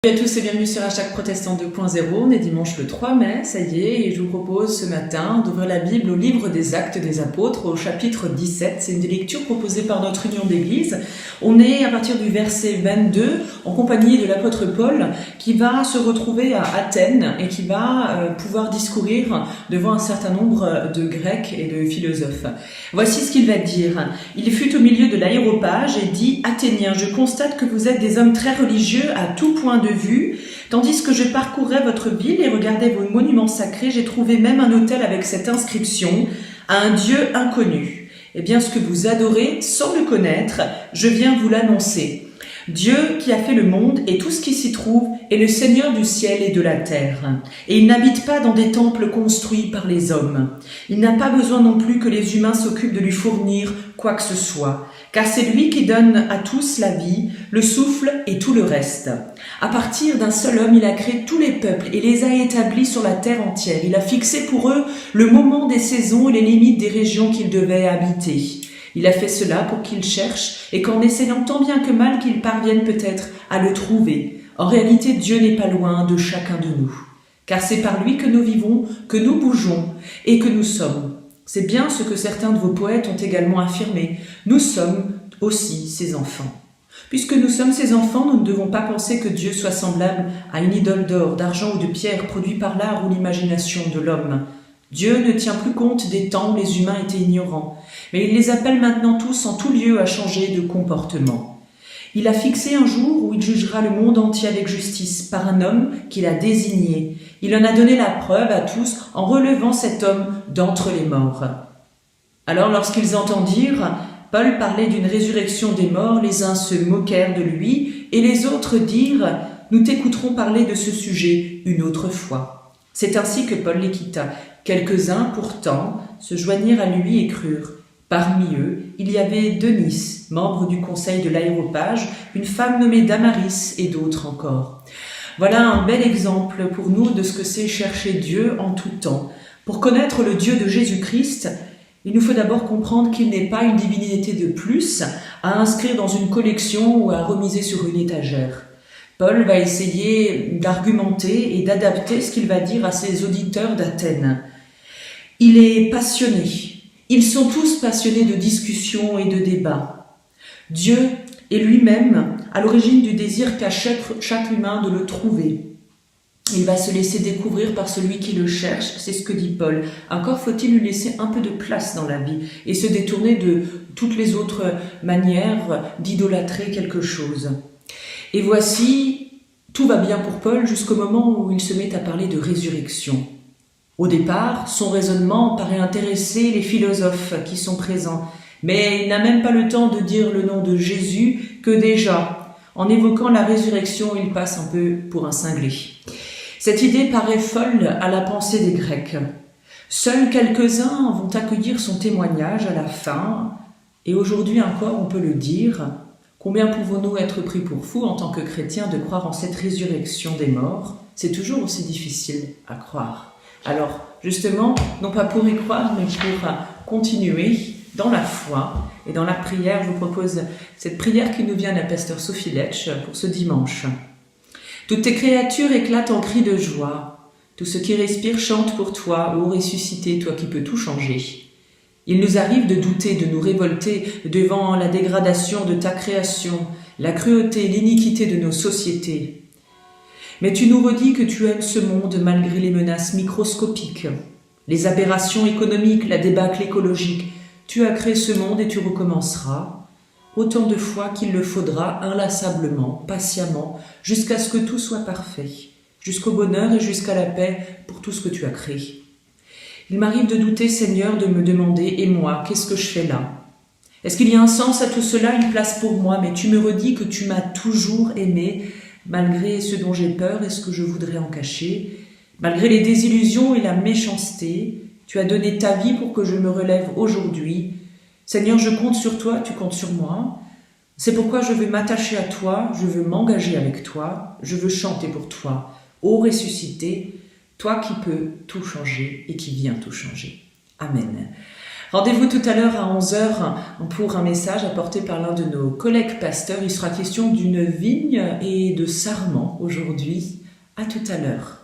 Salut à tous et bienvenue sur Hashtag Protestant 2.0. On est dimanche le 3 mai, ça y est, et je vous propose ce matin d'ouvrir la Bible au livre des Actes des Apôtres, au chapitre 17. C'est une des lectures proposées par notre union d'église. On est à partir du verset 22 en compagnie de l'apôtre Paul qui va se retrouver à Athènes et qui va pouvoir discourir devant un certain nombre de Grecs et de philosophes. Voici ce qu'il va dire. Il fut au milieu de l'aéropage et dit « Athéniens, je constate que vous êtes des hommes très religieux à tout point de vue, tandis que je parcourais votre ville et regardais vos monuments sacrés, j'ai trouvé même un autel avec cette inscription « À un Dieu inconnu ». Eh bien, ce que vous adorez sans le connaître, je viens vous l'annoncer. Dieu qui a fait le monde et tout ce qui s'y trouve est le Seigneur du ciel et de la terre. Et il n'habite pas dans des temples construits par les hommes. Il n'a pas besoin non plus que les humains s'occupent de lui fournir quoi que ce soit, car c'est lui qui donne à tous la vie, le souffle et tout le reste. À partir d'un seul homme, il a créé tous les peuples et les a établis sur la terre entière. Il a fixé pour eux le moment des saisons et les limites des régions qu'ils devaient habiter. Il a fait cela pour qu'ils cherchent et qu'en essayant tant bien que mal qu'ils parviennent peut-être à le trouver. En réalité, Dieu n'est pas loin de chacun de nous. Car c'est par lui que nous vivons, que nous bougeons et que nous sommes. C'est bien ce que certains de vos poètes ont également affirmé. Nous sommes aussi ses enfants. Puisque nous sommes ses enfants, nous ne devons pas penser que Dieu soit semblable à une idole d'or, d'argent ou de pierre produit par l'art ou l'imagination de l'homme. Dieu ne tient plus compte des temps où les humains étaient ignorants, mais il les appelle maintenant tous en tout lieu à changer de comportement. Il a fixé un jour où il jugera le monde entier avec justice par un homme qu'il a désigné. Il en a donné la preuve à tous en relevant cet homme d'entre les morts. Alors lorsqu'ils entendirent Paul parler d'une résurrection des morts, les uns se moquèrent de lui et les autres dirent « Nous t'écouterons parler de ce sujet une autre fois ». C'est ainsi que Paul les quitta. Quelques-uns, pourtant, se joignirent à lui et crurent. Parmi eux, il y avait Denis, membre du conseil de l'aéropage, une femme nommée Damaris et d'autres encore. Voilà un bel exemple pour nous de ce que c'est chercher Dieu en tout temps. Pour connaître le Dieu de Jésus-Christ, il nous faut d'abord comprendre qu'il n'est pas une divinité de plus à inscrire dans une collection ou à remiser sur une étagère. Paul va essayer d'argumenter et d'adapter ce qu'il va dire à ses auditeurs d'Athènes. Il est passionné. Ils sont tous passionnés de discussions et de débats. Dieu est lui-même à l'origine du désir qu'a chaque humain de le trouver. Il va se laisser découvrir par celui qui le cherche, c'est ce que dit Paul. Encore faut-il lui laisser un peu de place dans la vie et se détourner de toutes les autres manières d'idolâtrer quelque chose. Et voici, tout va bien pour Paul jusqu'au moment où il se met à parler de résurrection. Au départ, son raisonnement paraît intéresser les philosophes qui sont présents, mais il n'a même pas le temps de dire le nom de Jésus que déjà, en évoquant la résurrection, il passe un peu pour un cinglé. Cette idée paraît folle à la pensée des Grecs. Seuls quelques-uns vont accueillir son témoignage à la fin, et aujourd'hui encore on peut le dire. Combien pouvons-nous être pris pour fous en tant que chrétiens de croire en cette résurrection des morts? C'est toujours aussi difficile à croire. Alors, justement, non pas pour y croire, mais pour continuer dans la foi et dans la prière, je vous propose cette prière qui nous vient de la pasteur Sophie Letch pour ce dimanche. Toutes tes créatures éclatent en cris de joie. Tout ce qui respire chante pour toi, ô ressuscité, toi qui peux tout changer. Il nous arrive de douter, de nous révolter devant la dégradation de ta création, la cruauté, l'iniquité de nos sociétés. Mais tu nous redis que tu aimes ce monde malgré les menaces microscopiques, les aberrations économiques, la débâcle écologique. Tu as créé ce monde et tu recommenceras, autant de fois qu'il le faudra, inlassablement, patiemment, jusqu'à ce que tout soit parfait, jusqu'au bonheur et jusqu'à la paix pour tout ce que tu as créé. Il m'arrive de douter, Seigneur, de me demander « Et moi, qu'est-ce que je fais là ?» Est-ce qu'il y a un sens à tout cela, une place pour moi? Mais tu me redis que tu m'as toujours aimé, malgré ce dont j'ai peur et ce que je voudrais en cacher, malgré les désillusions et la méchanceté, tu as donné ta vie pour que je me relève aujourd'hui. Seigneur, je compte sur toi, tu comptes sur moi. C'est pourquoi je veux m'attacher à toi, je veux m'engager avec toi, je veux chanter pour toi. Ô ressuscité, toi qui peux tout changer et qui viens tout changer. Amen. Rendez-vous tout à l'heure à 11 heures pour un message apporté par l'un de nos collègues pasteurs. Il sera question d'une vigne et de sarment aujourd'hui. À tout à l'heure.